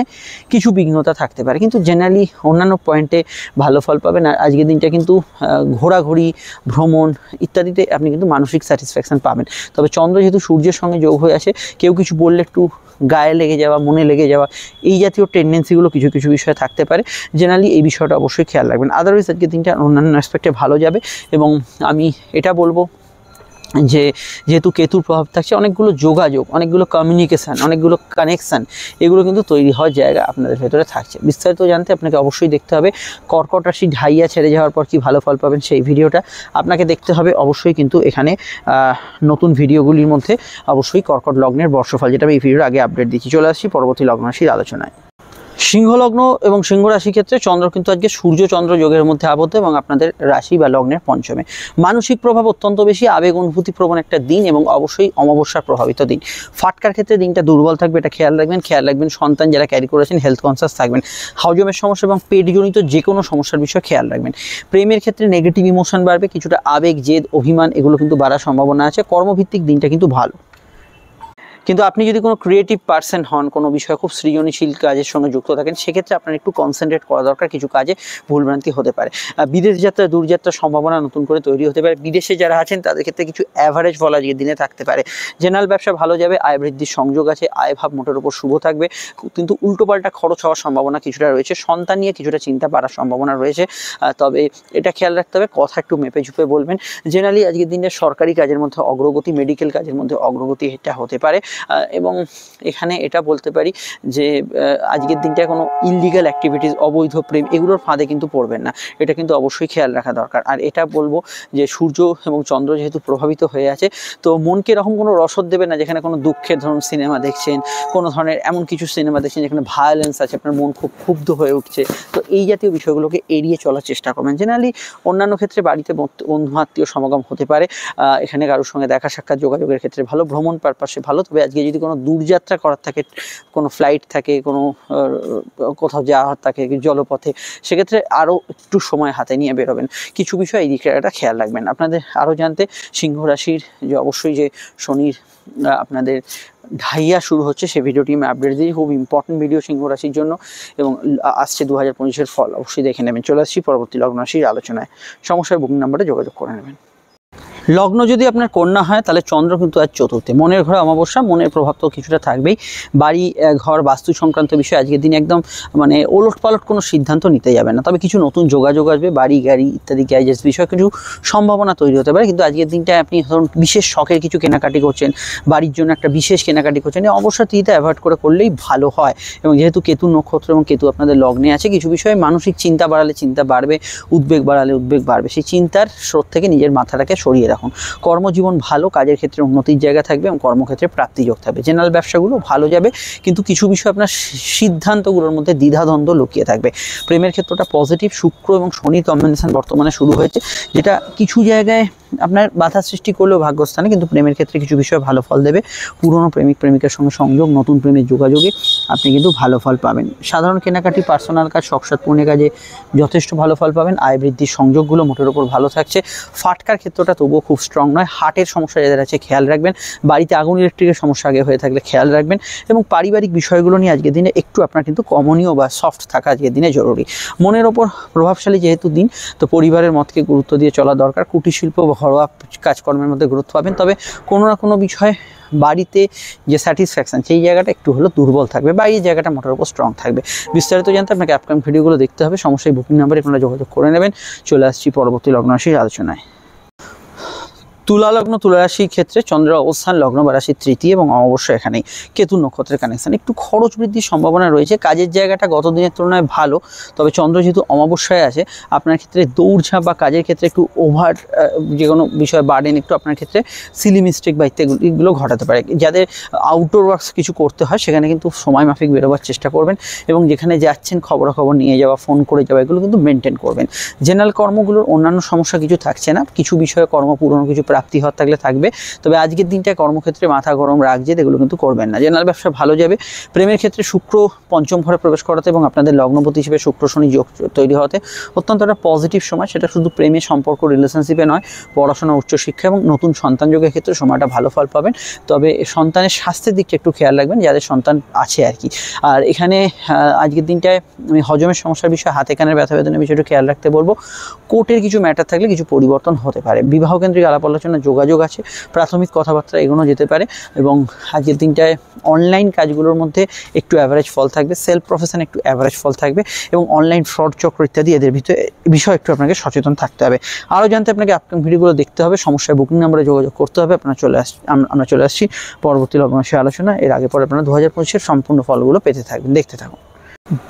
কিছু বিঘ্নতা থাকতে পারে, কিন্তু জেনারেলি অন্যান্য পয়েন্টে ভালো ফল পাবেন। আর আজকের দিনটা কিন্তু ঘোরাঘুরি, ভ্রমণ ইত্যাদিতে আপনি কিন্তু মানসিক স্যাটিসফ্যাকশান পাবেন। তবে চন্দ্র যেহেতু সূর্যের সঙ্গে যোগ হয়ে আছে, কেউ কিছু বললে একটু গায়ে লেগে যাওয়া, মনে লেগে যাওয়া, এই জাতীয় টেন্ডেন্সিগুলো কিছু কিছু বিষয়ে থাকতে পারে। জেনারেলি এই বিষয়টা অবশ্যই খেয়াল রাখবেন। আদারওয়াইজ আজকের দিনটা অন্যান্য অ্যাসপেক্টে ভালো যাবে। এবং আমি এটা বলবো যে যেহেতু কেতুর প্রভাব থাকছে, অনেকগুলো যোগাযোগ, অনেকগুলো কমিউনিকেশান, অনেকগুলো কানেকশান এগুলো কিন্তু তৈরি হওয়ার জায়গা আপনাদের ভেতরে থাকছে। বিস্তারিত জানতে আপনাকে অবশ্যই দেখতে হবে কর্কট রাশি ঢাইয়া ছেড়ে যাওয়ার পর কি ভালো ফল পাবেন, সেই ভিডিওটা আপনাকে দেখতে হবে অবশ্যই। কিন্তু এখানে নতুন ভিডিওগুলির মধ্যে অবশ্যই কর্কট লগ্নের বর্ষফল, যেটা আমি এই ভিডিওর আগে আপডেট দিচ্ছি। চলে আসছি পরবর্তী লগ্ন রাশির আলোচনায়। সিংহ লগ্ন এবং সিংহ রাশির ক্ষেত্রে চন্দ্র কিন্তু আজকে সূর্য চন্দ্র যোগের মধ্যে আবদ্ধ এবং আপনাদের রাশি বা লগ্নের পঞ্চমে। মানসিক প্রভাব অত্যন্ত বেশি, আবেগ অনুভূতি প্রবণ একটা দিন এবং অবশ্যই অমাবস্যার প্রভাবিত দিন। ফাটকার ক্ষেত্রে দিনটা দুর্বল থাকবে, এটা খেয়াল রাখবেন। খেয়াল রাখবেন সন্তান যারা ক্যারি করেছেন হেলথ কনসাস থাকবেন। হজমের সমস্যা এবং পেটজনিত যে কোনো সমস্যার বিষয়ে খেয়াল রাখবেন। প্রেমের ক্ষেত্রে নেগেটিভ ইমোশন বাড়বে, কিছুটা আবেগ, জেদ, অভিমান এগুলো কিন্তু বাড়ার সম্ভাবনা আছে। কর্মভিত্তিক দিনটা কিন্তু ভালো। কিন্তু আপনি যদি কোনো ক্রিয়েটিভ পার্সন হন, কোনো বিষয়ে খুব সৃজনশীল কাজের সঙ্গে যুক্ত থাকেন, সেক্ষেত্রে আপনার একটু কনসেন্ট্রেট করা দরকার। কিছু কাজে ভুলভ্রান্তি হতে পারে। বিদেশ যাত্রা, দূরযাত্রার সম্ভাবনা নতুন করে তৈরি হতে পারে। বিদেশে যারা আছেন তাদের ক্ষেত্রে কিছু অ্যাভারেজ ফল আজকের দিনে থাকতে পারে। জেনারেল ব্যবসা ভালো যাবে, আয় বৃদ্ধির সংযোগ আছে, আয় ভাব মোটের উপর শুভ থাকবে। কিন্তু উল্টোপাল্টা খরচ হওয়ার সম্ভাবনা কিছুটা রয়েছে। সন্তান নিয়ে কিছুটা চিন্তা বাড়ার সম্ভাবনা রয়েছে। তবে এটা খেয়াল রাখতে হবে, কথা একটু মেপে ঝুপে বলবেন। জেনারেলি আজকের দিনে সরকারি কাজের মধ্যে অগ্রগতি, মেডিকেল কাজের মধ্যে অগ্রগতি এটা হতে পারে। এবং এখানে এটা বলতে পারি যে আজকের দিনটা কোনো ইললিগাল অ্যাক্টিভিটিস, অবৈধ প্রেম এগুলোর ফাঁদে কিন্তু পড়বেন না, এটা কিন্তু অবশ্যই খেয়াল রাখা দরকার। আর এটা বলবো যে সূর্য এবং চন্দ্র যেহেতু প্রভাবিত হয়ে আছে, তো মনকে এরকম কোনো রসদ দেবে না যেখানে কোনো দুঃখের ধরুন সিনেমা দেখছেন, কোনো ধরনের এমন কিছু সিনেমা দেখছেন যেখানে ভায়োলেন্স আছে, আপনার মন খুব ক্ষুব্ধ হয়ে উঠছে। তো এই জাতীয় বিষয়গুলোকে এড়িয়ে চলার চেষ্টা করবেন। জেনারেলি অন্যান্য ক্ষেত্রে বাড়িতে বন্ধু আত্মীয় সমাগম হতে পারে, এখানে কারোর সঙ্গে দেখা সাক্ষাৎ যোগাযোগের ক্ষেত্রে ভালো, ভ্রমণ পারপাসে ভালো। তবে আজকে যদি কোনো দূরযাত্রা করার থাকে, কোনো ফ্লাইট থাকে, কোনো কোথাও যাওয়ার থাকে জলপথে, সেক্ষেত্রে আরও একটু সময় হাতে নিয়ে বেরোবেন। কিছু বিষয় এই দিকটা একটা খেয়াল রাখবেন। আপনাদের আরও জানতে সিংহ রাশির যে অবশ্যই যে শনির আপনাদের ঢাইয়া শুরু হচ্ছে, সেই ভিডিওটি আমি আপডেট দিই। খুব ইম্পর্টেন্ট ভিডিও সিংহ রাশির জন্য এবং আসছে 2025-এর ফল অবশ্যই দেখে নেবেন। চলে আসছি পরবর্তী লগ্ন রাশির আলোচনায়। সমস্যার বুকিং নাম্বারে যোগাযোগ করে নেবেন। লগ্ন যদি আপনার কন্যা হয় তাহলে চন্দ্র কিন্তু আজ চতুর্থে, মনের ঘরে অমাবস্যা, মনের প্রভাব তো কিছুটা থাকবেই। বাড়ি ঘর বাস্তু সংক্রান্ত বিষয়ে আজকের দিন একদম মানে ওলট পালট কোনো সিদ্ধান্ত নিতে যাবে না। তবে কিছু নতুন যোগাযোগ আসবে, বাড়ি গাড়ি ইত্যাদি গ্যাজেটস বিষয়ে কিছু সম্ভাবনা তৈরি হতে পারে। কিন্তু আজকের দিনটায় আপনি ধরুন বিশেষ শখের কিছু কেনাকাটি করছেন, বাড়ির জন্য একটা বিশেষ কেনাকাটি করছেন, এই অবসর তিথিতে অ্যাভয়েড করলেই ভালো হয়। এবং যেহেতু কেতু নক্ষত্র এবং কেতু আপনাদের লগ্নে আছে, কিছু বিষয়ে মানসিক চিন্তা বাড়ালে চিন্তা বাড়বে, উদ্বেগ বাড়ালে উদ্বেগ বাড়বে। সেই চিন্তার স্রোত থেকে নিজের মাথাটাকে সরিয়ে রাখুন। কর্মজীবন ভালো, কাজের ক্ষেত্রে উন্নতির জায়গা থাকবে এবং কর্মক্ষেত্রে প্রাপ্তিযোগ থাকবে। জেনারেল ব্যবসাগুলো ভালো যাবে, কিন্তু কিছু বিষয় আপনার সিদ্ধান্তগুলোর মধ্যে দ্বিধাদ্বন্দ্ব লুকিয়ে থাকবে। প্রেমের ক্ষেত্রটা পজিটিভ, শুক্র এবং শনির কম্বিনেশন বর্তমানে শুরু হয়েছে, যেটা কিছু জায়গায় আপনার বাধা সৃষ্টি করলেও ভাগ্যস্থানে, কিন্তু প্রেমের ক্ষেত্রে কিছু বিষয় ভালো ফল দেবে। পুরনো প্রেমিক প্রেমিকার সঙ্গে সংযোগ, নতুন প্রেমের যোগাযোগে আপনি কিন্তু ভালো ফল পাবেন। সাধারণ কেনাকাটি, পার্সোনাল কাজ, শখসাদ পূর্ণের কাজে যথেষ্ট ভালো ফল পাবেন। আয় বৃদ্ধির সংযোগগুলো মোটের ওপর ভালো থাকছে। ফাটকার ক্ষেত্রটা তবুও খুব স্ট্রং নয়। হার্টের সমস্যা যাদের আছে খেয়াল রাখবেন। বাড়িতে আগুন ইলেকট্রিকের সমস্যা আগে হয়ে থাকলে খেয়াল রাখবেন। এবং পারিবারিক বিষয়গুলো নিয়ে আজকের দিনে একটু আপনার কিন্তু কমনীয় বা সফট থাকা আজকের দিনে জরুরি। মনের ওপর প্রভাবশালী যেহেতু দিন, তো পরিবারের মতকে গুরুত্ব দিয়ে চলা দরকার। কুটির শিল্প বা ঘরোয়া কাজকর্মের মধ্যে গুরুত্ব পাবেন, তবে কোনো না কোনো বিষয়ে বাড়িতে যে স্যাটিসফ্যাকশন সেই জায়গাটা একটু হলেও দুর্বল থাকবে, বাইরের জায়গাটা মোটের উপর স্ট্রং থাকবে। বিস্তারিত জানতে আপনাকে আপকামিং ভিডিওগুলো দেখতে হবে। সমস্যায় বুকিং নাম্বারে আপনারা যোগাযোগ করে নেবেন। চলে আসছি পরবর্তী লগ্ন রাশির আলোচনায়। তুলা লগ্ন, তুলা রাশির ক্ষেত্রে চন্দ্রের অবস্থান লগ্ন বা রাশির তৃতীয় এবং অবশ্যই এখানেই কেতু নক্ষত্রের কানেকশন। একটু খরচ বৃদ্ধির সম্ভাবনা রয়েছে। কাজের জায়গাটা গত দিনের তুলনায় ভালো, তবে চন্দ্র যেহেতু অমাবস্যায় আছে, আপনার ক্ষেত্রে দৌড়ঝাঁপ বা কাজের ক্ষেত্রে একটু ওভার যে কোনো বিষয় বার্ডেন একটু আপনার ক্ষেত্রে সিলি মিস্টেক বা ইত্যাদিগুলো ঘটাতে পারে। যাদের আউটডোর ওয়ার্কস কিছু করতে হয় সেখানে কিন্তু সময় মাফিক বেরোবার চেষ্টা করবেন, এবং যেখানে যাচ্ছেন খবরাখবর নিয়ে যাওয়া, ফোন করে যাওয়া, এগুলো কিন্তু মেনটেন করবেন। জেনারেল কর্মগুলোর অন্যান্য সমস্যা কিছু থাকছে না। কিছু বিষয়ে কর্ম পুরনো কিছু প্রাপ্তি হওয়ার থাকলে থাকবে, তবে আজকের দিনটা কর্মক্ষেত্রে মাথা গরম রাখছে, এগুলো কিন্তু করবেন না। জেনারেল ব্যবসা ভালো যাবে। প্রেমের ক্ষেত্রে শুক্র পঞ্চম ঘরে প্রবেশ করাতে এবং আপনাদের লগ্নপতি হিসেবে শুক্র শনি যোগ তৈরি হতে অত্যন্ত একটা পজিটিভ সময়। সেটা শুধু প্রেমের সম্পর্ক, রিলেশনশিপে নয়, পড়াশোনা, উচ্চশিক্ষা এবং নতুন সন্তান যোগের ক্ষেত্রে সময়টা ভালো ফল পাবেন। তবে সন্তানের স্বাস্থ্যের দিকটা একটু খেয়াল রাখবেন, যাদের সন্তান আছে আর কি। আর এখানে আজকের দিনটায় আমি হজমের সমস্যার বিষয়ে, হাতে কানের ব্যথা বেদনের বিষয়টা খেয়াল রাখতে বলবো। কোর্টের কিছু ম্যাটার থাকলে কিছু পরিবর্তন হতে পারে। বিবাহ কেন্দ্রিক আলাপ আলোচনা, যোগাযোগ আছে, প্রাথমিক কথাবার্তা এগোনো যেতে পারে। এবং আজকের দিনটায় অনলাইন কাজগুলোর মধ্যে একটু অ্যাভারেজ ফল থাকবে। সেলফ প্রফেশন একটু অ্যাভারেজ ফল থাকবে, এবং অনলাইন ফ্রড চক্র ইত্যাদি এদের ভিতরে বিষয়ে একটু আপনাকে সচেতন থাকতে হবে। আরও জানতে আপনাকে আপকামিং ভিডিওগুলো দেখতে হবে। সমস্যায় বুকিং নাম্বারে যোগাযোগ করতে হবে। আমরা চলে আসছি পরবর্তী লগ্ন রাশি আলোচনা। এর আগে পরে আপনারা 2025-এর সম্পূর্ণ ফলগুলো পেতে থাকবেন, দেখতে থাকুন।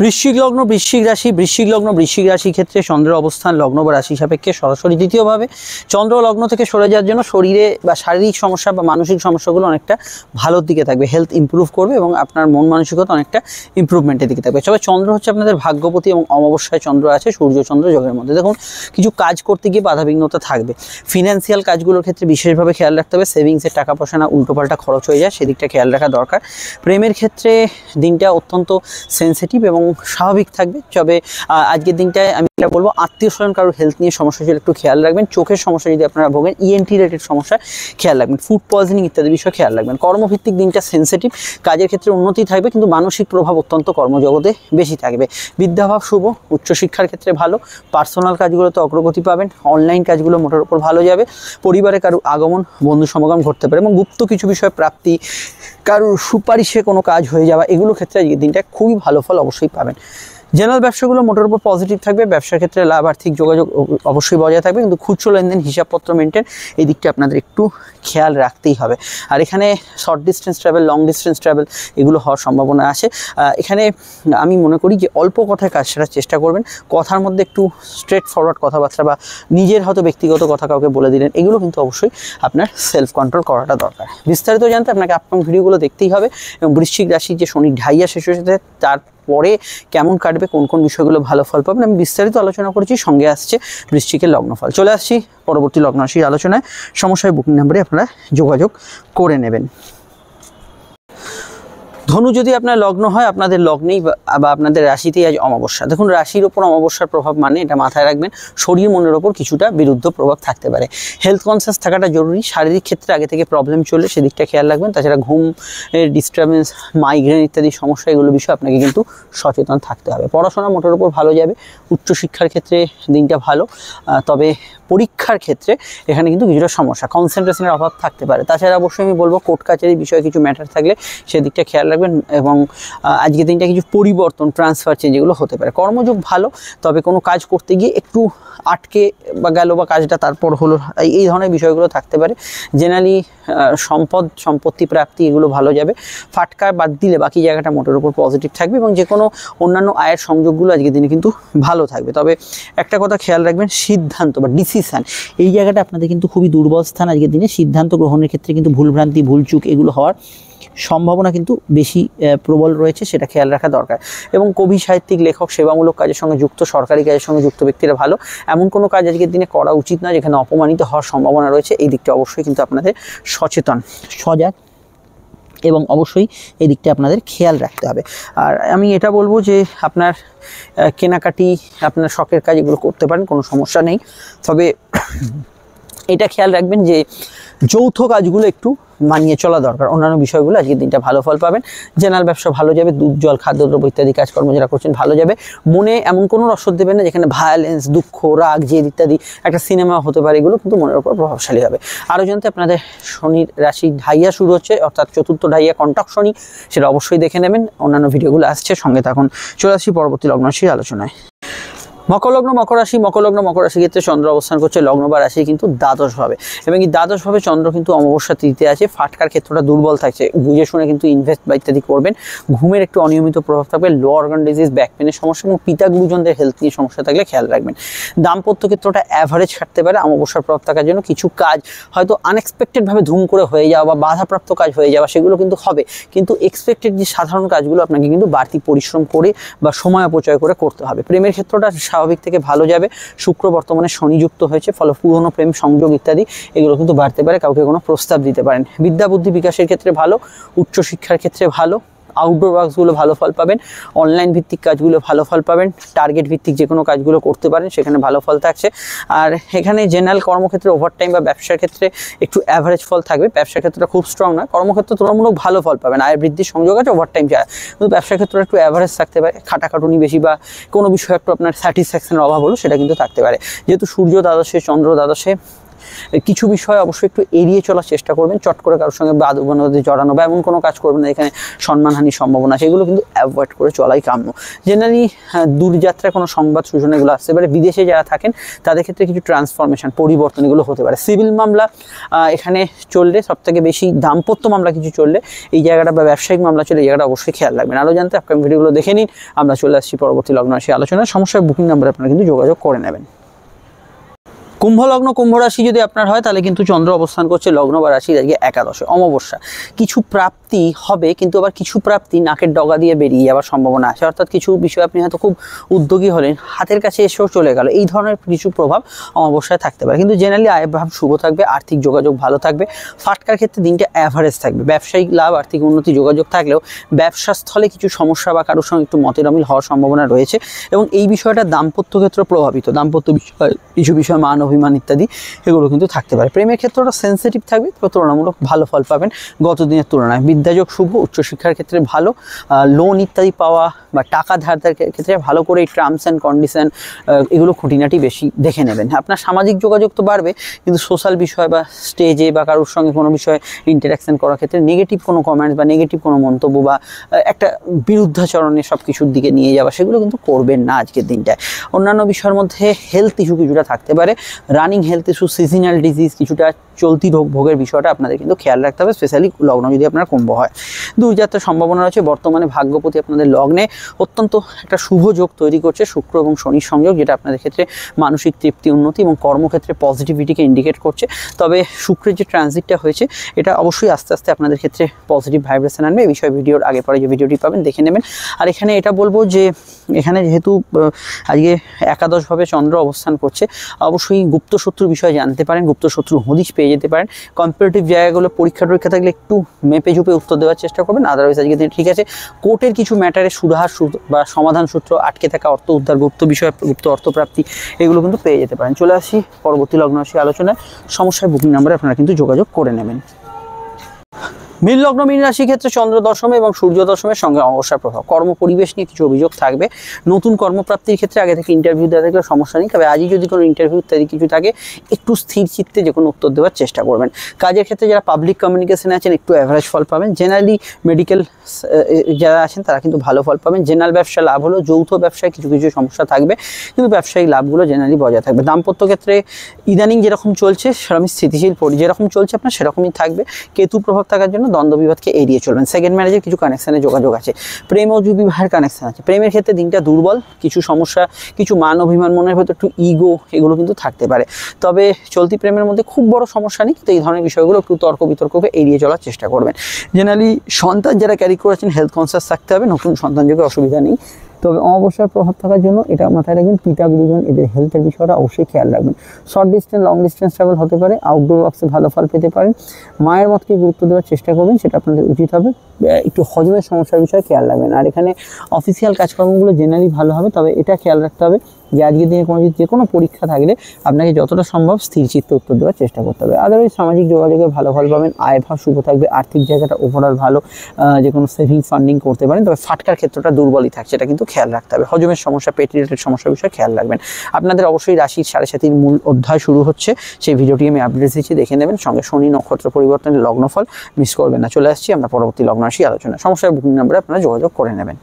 বৃশ্চিক লগ্ন, বৃশ্চিক রাশি। বৃশ্চিক লগ্ন, বৃশ্চিক রাশির ক্ষেত্রে চন্দ্রের অবস্থান লগ্ন বা রাশি সাপেক্ষে সরাসরি দ্বিতীয়ভাবে। চন্দ্র লগ্ন থেকে সরে যাওয়ার জন্য শরীরে বা শারীরিক সমস্যা বা মানসিক সমস্যাগুলো অনেকটা ভালোর দিকে থাকবে, হেলথ ইমপ্রুভ করবে এবং আপনার মন মানসিকতা অনেকটা ইমপ্রুভমেন্টের দিকে থাকবে। তবে চন্দ্র হচ্ছে আপনাদের ভাগ্যপতি এবং অমাবস্যায় চন্দ্র আছে সূর্যচন্দ্র যোগের মধ্যে। দেখুন, কিছু কাজ করতে গিয়ে বাধাবিঘ্নতা থাকবে। ফিনান্সিয়াল কাজগুলোর ক্ষেত্রে বিশেষভাবে খেয়াল রাখতে হবে, সেভিংসের টাকা পয়সা না উল্টোপাল্টা খরচ হয়ে যায়, সেদিকটা খেয়াল রাখা দরকার। প্রেমের ক্ষেত্রে দিনটা অত্যন্ত সেন্সিটিভ এবং স্বাভাবিক থাকবে। তবে আজকের দিনটায় আমি এটা বলবো, আত্মীয় স্বজন কারোর হেলথ নিয়ে সমস্যা ছিল একটু খেয়াল রাখবেন। চোখের সমস্যা যদি আপনারা ভোগেন, ইএনটি রিলেটেড সমস্যা খেয়াল রাখবেন। ফুড পয়জনিং ইত্যাদি বিষয়ে খেয়াল রাখবেন। কর্মভিত্তিক দিনটা সেন্সিটিভ, কাজের ক্ষেত্রে উন্নতি থাকবে, কিন্তু মানসিক প্রভাব অত্যন্ত কর্মজগতে বেশি থাকবে। বিদ্যাভাব শুভ, উচ্চশিক্ষার ক্ষেত্রে ভালো। পার্সোনাল কাজগুলোতে অগ্রগতি পাবেন। অনলাইন কাজগুলো মোটের উপর ভালো যাবে। পরিবারে কারো আগমন, বন্ধু সমাগম ঘটতে পারে এবং গুপ্ত কিছু বিষয় প্রাপ্তি, কারোর সুপারিশে কোনো কাজ হয়ে যাওয়া, এগুলো ক্ষেত্রে আজকের দিনটা খুবই ভালো ফল অবশ্যই পাবেন। জেনারেল ব্যবসাগুলো মোটের উপর পজিটিভ থাকবে। ব্যবসার ক্ষেত্রে লাভ, আর্থিক যোগাযোগ অবশ্যই বজায় থাকবে, কিন্তু খুচরো লেনদেন, হিসাবপত্র মেনটেন, এই দিকটা আপনাদের একটু খেয়াল রাখতেই হবে। আর এখানে short distance travel, long distance travel এগুলো হওয়ার সম্ভাবনা আছে। এখানে আমি মনে করি যে অল্প কথায় কাজ সেটার চেষ্টা করবেন। কথার মধ্যে একটু স্ট্রেট ফরওয়ার্ড কথাবার্তা বা নিজের হয়তো ব্যক্তিগত কথা কাউকে বলে দিলেন, এগুলো কিন্তু অবশ্যই আপনার সেলফ কন্ট্রোল করাটা দরকার। বিস্তারিত জানতে আপনাকে আপকামিং ভিডিওগুলো দেখতেই হবে। এবং বৃশ্চিক রাশির যে শনি ঢাইয়া শেষ হয়েছে, তার পরে কেমন কাটবে, কোন কোন বিষয়গুলো ভালো ফল পাবেন, আমি বিস্তারিত আলোচনা করেছি। সঙ্গে আসছে বৃশ্চিকের লগ্নফল। চলে আসছি পরবর্তী লগ্ন রাশির আলোচনায়। সমস্যায় বুকিং নাম্বারে আপনারা যোগাযোগ করে নেবেন। ধনু যদি আপনার লগ্ন হয়, আপনাদের লগ্নেই বা আপনাদের রাশিতেই আজ অমাবস্যা। দেখুন, রাশির ওপর অমাবস্যার প্রভাব মানে এটা মাথায় রাখবেন, শরীর মনের ওপর কিছুটা বিরুদ্ধ প্রভাব থাকতে পারে। হেলথ কনসিয়াস থাকাটা জরুরি। শারীরিক ক্ষেত্রে আগে থেকে প্রবলেম চলে, সেদিকটা খেয়াল রাখবেন। তাছাড়া ঘুমের ডিস্টারবেন্স, মাইগ্রেন ইত্যাদি সমস্যা, এগুলো বিষয়ে আপনাকে কিন্তু সচেতন থাকতে হবে। পড়াশোনা মোটের ওপর ভালো যাবে। উচ্চশিক্ষার ক্ষেত্রে দিনটা ভালো, তবে পরীক্ষার ক্ষেত্রে এখানে কিন্তু কিছুটা সমস্যা, কনসেন্ট্রেশনের অভাব থাকতে পারে। তাছাড়া অবশ্যই আমি বলবো, কোর্ট কাছারির বিষয়ে কিছু ম্যাটার থাকলে সেদিকটা খেয়াল রাখবেন। এবং আজকের দিনটা কিছু পরিবর্তন, ট্রান্সফার, চেঞ্জ এগুলো হতে পারে। কর্মযোগ ভালো, তবে কোনো কাজ করতে গিয়ে একটু আটকে বা গেল বা কাজটা তারপর হলো, এই ধরনের বিষয়গুলো থাকতে পারে। জেনারেলি সম্পত্তি প্রাপ্তি এগুলো ভালো যাবে। ফাটকা বাদ দিলে বাকি জায়গাটা মোটের উপর পজিটিভ থাকবে এবং যে কোনো অন্যান্য আয়ের সংযোগগুলো আজকের দিনে কিন্তু ভালো থাকবে। তবে একটা কথা খেয়াল রাখবেন, সিদ্ধান্ত বা ডিসিশান, এই জায়গাটা আপনাদের কিন্তু খুবই দুর্বল স্থান। আজকের দিনে সিদ্ধান্ত গ্রহণের ক্ষেত্রে কিন্তু ভুলভ্রান্তি, ভুলচুক এগুলো হওয়ার সম্ভাবনা কিন্তু বেশি প্রবল রয়েছে, সেটা খেয়াল রাখা দরকার। এবং কবি, সাহিত্যিক, লেখক, সেবামূলক কাজের সঙ্গে যুক্ত, সরকারি কাজের সঙ্গে যুক্ত ব্যক্তিরা ভালো। এমন কোনো কাজ আজকের দিনে করা উচিত নয় যেখানে অপমানিত হওয়ার সম্ভাবনা রয়েছে। এই দিকটা অবশ্যই কিন্তু আপনাদের সচেতন, সজাগ এবং অবশ্যই এই দিকটা আপনাদের খেয়াল রাখতে হবে। আর আমি এটা বলবো যে আপনার কেনাকাটি, আপনার শখের কাজ এগুলো করতে পারেন, কোনো সমস্যা নেই। তবে এটা খেয়াল রাখবেন যে যৌথ কাজগুলো একটু মানিয়ে চলা দরকার। অন্যান্য বিষয়গুলো আজকের দিনটা ভালো ফল পাবেন। জেনারেল ব্যবসা ভালো যাবে, দুধ, জল, খাদ্যদ্রব্য ইত্যাদি কাজকর্ম যারা করছেন ভালো যাবে। মনে এমন কোনো রসদ দেবেন না যেখানে ভায়োলেন্স, দুঃখ, রাগ, জেদ ইত্যাদি একটা সিনেমা হতে পারে, এগুলো কিন্তু মনের উপর প্রভাবশালী হবে। আরও জানতে আপনাদের শনির রাশি ঢাইয়া শুরু হচ্ছে, অর্থাৎ চতুর্থ ঢাইয়া কন্টক শনি, সেটা অবশ্যই দেখে নেবেন। অন্যান্য ভিডিওগুলো আসছে, সঙ্গে থাকুন। চলে আসছি পরবর্তী লগ্ন রাশির আলোচনায়। মকর লগ্ন, মকর রাশি। মকর লগ্ন, মকর রাশি ক্ষেত্রে চন্দ্র অবস্থান করছে লগ্ন বা রাশি কিন্তু দ্বাদশভাবে, এবং এই দ্বাদশভাবে চন্দ্র কিন্তু অমাবস্যা তিথিতে আছে। ফাটকার ক্ষেত্রটা দুর্বল থাকছে, বুঝে শুনে কিন্তু ইনভেস্ট বা ইত্যাদি করবেন। ঘুমের একটু অনিয়মিত প্রভাব থাকবে, লো অর্গান ডিজিজ, ব্যাক পেনের সমস্যা এবং পিতা গুরুজনদের হেলথ নিয়ে সমস্যা থাকলে খেয়াল রাখবেন। দাম্পত্য ক্ষেত্রটা অ্যাভারেজ কাটতে পারে অমাবস্যার প্রভাব থাকার জন্য। কিছু কাজ হয়তো আনএক্সপেক্টেডভাবে ধুম করে হয়ে যাওয়া বা বাধাপ্রাপ্ত কাজ হয়ে যাওয়া, সেগুলো কিন্তু হবে, কিন্তু এক্সপেক্টেড যে সাধারণ কাজগুলো আপনাকে কিন্তু বাড়তি পরিশ্রম করে বা সময় অপচয় করে করতে হবে। প্রেমের ক্ষেত্রটা স্বাভাবিক থেকে ভালো যাবে। শুক্র বর্তমানে শনিযুক্ত হয়েছে, ফলে পুরনো প্রেম সংযোগ ইত্যাদি এগুলো কিন্তু বাড়তে পারে, কাউকে কোনো প্রস্তাব দিতে পারেন। বিদ্যা বুদ্ধি বিকাশের ক্ষেত্রে ভালো, উচ্চশিক্ষার ক্ষেত্রে ভালো, আউটডোর ওয়ার্কসগুলো ভালো ফল পাবেন, অনলাইন ভিত্তিক কাজগুলো ভালো ফল পাবেন, টার্গেট ভিত্তিক যে কোনো কাজগুলো করতে পারেন সেখানে ভালো ফল থাকছে। আর এখানে জেনারেল কর্মক্ষেত্রে ওভারটাইম বা ব্যবসার ক্ষেত্রে একটু অ্যাভারেজ ফল থাকবে। ব্যবসার ক্ষেত্রে খুব স্ট্রং না, কর্মক্ষেত্রে তুলনামূলক ভালো ফল পাবেন, আয় বৃদ্ধির সংযোগ আছে, ওভারটাইম যায়, কিন্তু ব্যবসার ক্ষেত্রে একটু অ্যাভারেজ থাকতে পারে। খাটাখাটুনি বেশি বা কোনো বিষয়ে একটু আপনার স্যাটিসফ্যাকশনের অভাব হলো, সেটা কিন্তু থাকতে পারে। যেহেতু সূর্য দ্বাদশে, চন্দ্র দ্বাদশে, কিছু বিষয় অবশ্যই একটু এড়িয়ে চলার চেষ্টা করবেন। চট করে কারোর সঙ্গে বাদবাদে জড়ানো বা এমন কোনো কাজ করবেন না এখানে সম্মানহানির সম্ভাবনা, সেগুলো কিন্তু অ্যাভয়েড করে চলাই কাম্য। জেনারেলি দূরযাত্রায় কোনো সংবাদ সূচনা এগুলো আসতে পারে। বিদেশে যারা থাকেন তাদের ক্ষেত্রে কিছু ট্রান্সফরমেশন, পরিবর্তন এগুলো হতে পারে। সিভিল মামলা এখানে চললে, সবথেকে বেশি দাম্পত্য মামলা কিছু চললে এই জায়গাটা, বা ব্যবসায়িক মামলা চলে এই জায়গাটা অবশ্যই খেয়াল রাখবেন। আরও জানতে আপকামিং ভিডিওগুলো দেখে নিন। আমরা চলে আসছি পরবর্তী লগ্ন রাশি আলোচনায়। সমস্যার বুকিং নাম্বারে আপনারা কিন্তু যোগাযোগ করে নেবেন। কুম্ভ লগ্ন, কুম্ভ রাশি যদি আপনার হয় তাহলে কিন্তু চন্দ্র অবস্থান করছে লগ্ন বা রাশির আজকে একাদশে, অমাবস্যা। কিছু প্রাপ্তি হবে, কিন্তু আবার কিছু প্রাপ্তি নাকের ডগা দিয়ে বেরিয়ে যাওয়ার সম্ভাবনা আছে। অর্থাৎ কিছু বিষয় আপনি হয়তো খুব উদ্যোগী হলেন, হাতের কাছে এসেও চলে গেল, এই ধরনের কিছু প্রভাব অমাবস্যায় থাকতে পারে। কিন্তু জেনারেলি আয়ভাব শুভ থাকবে, আর্থিক যোগাযোগ ভালো থাকবে। ফাটকার ক্ষেত্রে দিনটা অ্যাভারেজ থাকবে। ব্যবসায়িক লাভ, আর্থিক উন্নতি, যোগাযোগ থাকলেও ব্যবসা স্থলে কিছু সমস্যা বা কারোর সঙ্গে একটু মতের অমিল হওয়ার সম্ভাবনা রয়েছে, এবং এই বিষয়টা দাম্পত্য ক্ষেত্র প্রভাবিত। দাম্পত্য বিষয়, কিছু বিষয় মান অভিমান ইত্যাদি এগুলো কিন্তু থাকতে পারে। প্রেমের ক্ষেত্রটা সেন্সিটিভ থাকবে, তুলনামূলক ভালো ফল পাবেন গত দিনের তুলনায়। বিদ্যাযোগ শুভ, উচ্চশিক্ষার ক্ষেত্রে ভালো, লোন ইত্যাদি পাওয়া বা টাকা ধারদার ক্ষেত্রে ভালো করে টার্মস অ্যান্ড কন্ডিশন এগুলো খুঁটিনাটি বেশি দেখে নেবেন। আপনার সামাজিক যোগাযোগ তো বাড়বে, কিন্তু সোশ্যাল বিষয় বা স্টেজে বা কারোর সঙ্গে কোনো বিষয়ে ইন্টারাকশন করার ক্ষেত্রে নেগেটিভ কোনো কমেন্টস বা নেগেটিভ কোনো মন্তব্য বা একটা বিরুদ্ধাচরণে সব কিছুর দিকে নিয়ে যাওয়া, সেগুলো কিন্তু করবেন না আজকের দিনটায়। অন্যান্য বিষয়ের মধ্যে হেলথ ইস্যু কিছুটা থাকতে পারে, running health issue, seasonal disease, কিছুটা চলতি রোগ ভোগের বিষয়টা আপনাদের কিন্তু খেয়াল রাখতে হবে, স্পেশালি লগ্ন যদি আপনার কুম্ভ হয়। দূরযাত্রার সম্ভাবনা রয়েছে। বর্তমানে ভাগ্যপতি আপনাদের লগ্নে অত্যন্ত একটা শুভ যোগ তৈরি করছে, শুক্র এবং শনির সংযোগ, যেটা আপনাদের ক্ষেত্রে মানসিক তৃপ্তি, উন্নতি এবং কর্মক্ষেত্রে পজিটিভিটিকে ইন্ডিকেট করছে। তবে শুক্রের যে ট্রানজিটটা হয়েছে এটা অবশ্যই আস্তে আস্তে আপনাদের ক্ষেত্রে পজিটিভ ভাইব্রেশন আনবে। এই বিষয়ে ভিডিওর আগে পরে যে ভিডিওটি পাবেন দেখে নেবেন। আর এখানে এটা বলবো যে এখানে যেহেতু আজকে একাদশভাবে চন্দ্র অবস্থান করছে, অবশ্যই গুপ্ত শত্রু বিষয়ে জানতে পারেন, গুপ্ত শত্রু হদিশ পেয়ে যেতে পারেন। কম্পিটিটিভ জায়গাগুলো পরীক্ষা থাকলে একটু মেপে ঝুপে উত্তর দেওয়ার চেষ্টা করবেন, আদারওয়াইজ আজকে দিন ঠিক আছে। কোর্টের কিছু ম্যাটারে সুরাহার বা সমাধান সূত্র, আটকে থাকা অর্থ উদ্ধার, গুপ্ত বিষয়, গুপ্ত অর্থপ্রাপ্তি এগুলো কিন্তু পেয়ে যেতে পারেন। চলে আসি পরবর্তী লগ্ন রাশি আলোচনায়। সমস্যার বুকিং নাম্বারে আপনারা কিন্তু যোগাযোগ করে নেবেন। মীন লগ্ন, মীন রাশির ক্ষেত্রে চন্দ্র দশমে এবং সূর্য দশমের সঙ্গে অমাবস্যার প্রভাব। কর্ম পরিবেশ নিয়ে কিছু অভিযোগ থাকবে। নতুন কর্মপ্রাপ্তির ক্ষেত্রে আগে থেকে ইন্টারভিউ দেওয়া থাকলে সমস্যা নেই, তবে আজই যদি কোনো ইন্টারভিউ ইত্যাদি কিছু থাকে একটু স্থির চিত্তে যে কোনো উত্তর দেওয়ার চেষ্টা করবেন। কাজের ক্ষেত্রে যারা পাবলিক কমিউনিকেশনে আছেন একটু অ্যাভারেজ ফল পাবেন। জেনারেলি মেডিকেল যারা আছেন তারা কিন্তু ভালো ফল পাবেন। জেনারেল ব্যবসা লাভ হলো, যৌথ ব্যবসায় কিছু কিছু সমস্যা থাকবে, কিন্তু ব্যবসায়িক লাভগুলো জেনারেলি বজায় থাকবে। দাম্পত্য ক্ষেত্রে ইদানিং যেরকম চলছে সেরকমই স্থিতিশীল, যেরকম চলছে আপনার সেরকমই থাকবে। কেতু প্রভাব থাকার জন্য দ্বন্দ্ব বিবাদকে এড়িয়ে চলবেন। সেকেন্ড ম্যারেজের কিছু কানেকশানে যোগাযোগ আছে, প্রেম ও বিবাহের কানেকশান আছে। প্রেমের ক্ষেত্রে দিনটা দুর্বল, কিছু সমস্যা, কিছু মান অভিমান, মনের ভেতর একটু ইগো, এগুলো কিন্তু থাকতে পারে। তবে চলতি প্রেমের মধ্যে খুব বড় সমস্যা নেই, তো এই ধরনের বিষয়গুলো একটু তর্ক বিতর্ককে এড়িয়ে চলার চেষ্টা করবেন। জেনারেলি সন্তান যারা ক্যারি করেছেন হেলথ কনসিয়াস থাকতে হবে, নতুন সন্তান যোগে অসুবিধা নেই। তবে অমাবস্যার প্রভাব থাকার জন্য এটা মাথায় রাখবেন, পিতা গুরুজন এদের হেলথের বিষয়টা অবশ্যই খেয়াল রাখবেন। Short distance long distance travel হতে পারে, আউটডোর ওয়ার্কসে ভালো ফল পেতে পারেন। মায়ের মতকে গুরুত্ব দেওয়ার চেষ্টা করবেন, সেটা আপনাদের উচিত হবে। একটু হজমের সমস্যার বিষয়ে খেয়াল রাখবেন। আর এখানে অফিসিয়াল কাজকর্মগুলো জেনারেলি ভালো হবে, তবে এটা খেয়াল রাখতে হবে যে আজকের দিনে যে কোনো পরীক্ষা থাকলে আপনাকে যতটা সম্ভব স্থির চিত্তে উত্তর দেওয়ার চেষ্টা করতে হবে। আদারওয়াইজ সামাজিক যোগাযোগে ভালো ফল পাবেন, আয় ভাব শুভ থাকবে, আর্থিক জায়গাটা ওভারঅল ভালো, যে কোনো সেভিং ফান্ডিং করতে পারেন। তবে ফাটকার ক্ষেত্রটা দুর্বলই থাকছে, এটা কিন্তু খেয়াল রাখতে হবে। হজমের সমস্যা, পেট রিলেটেড সমস্যার বিষয়ে খেয়াল রাখবেন। আপনাদের অবশ্যই রাশির 7.5 মূল অধ্যায় শুরু হচ্ছে, সেই ভিডিওটি আমি আপডেট দিচ্ছি, দেখে নেবেন। সঙ্গে শনি নক্ষত্র পরিবর্তনের লগ্নফল মিস করবেন না। চলে আসছি আমরা পরবর্তী লগ্ন রাশি আলোচনা। সমস্যার বুকিং নাম্বারে আপনারা যোগাযোগ করে নেবেন।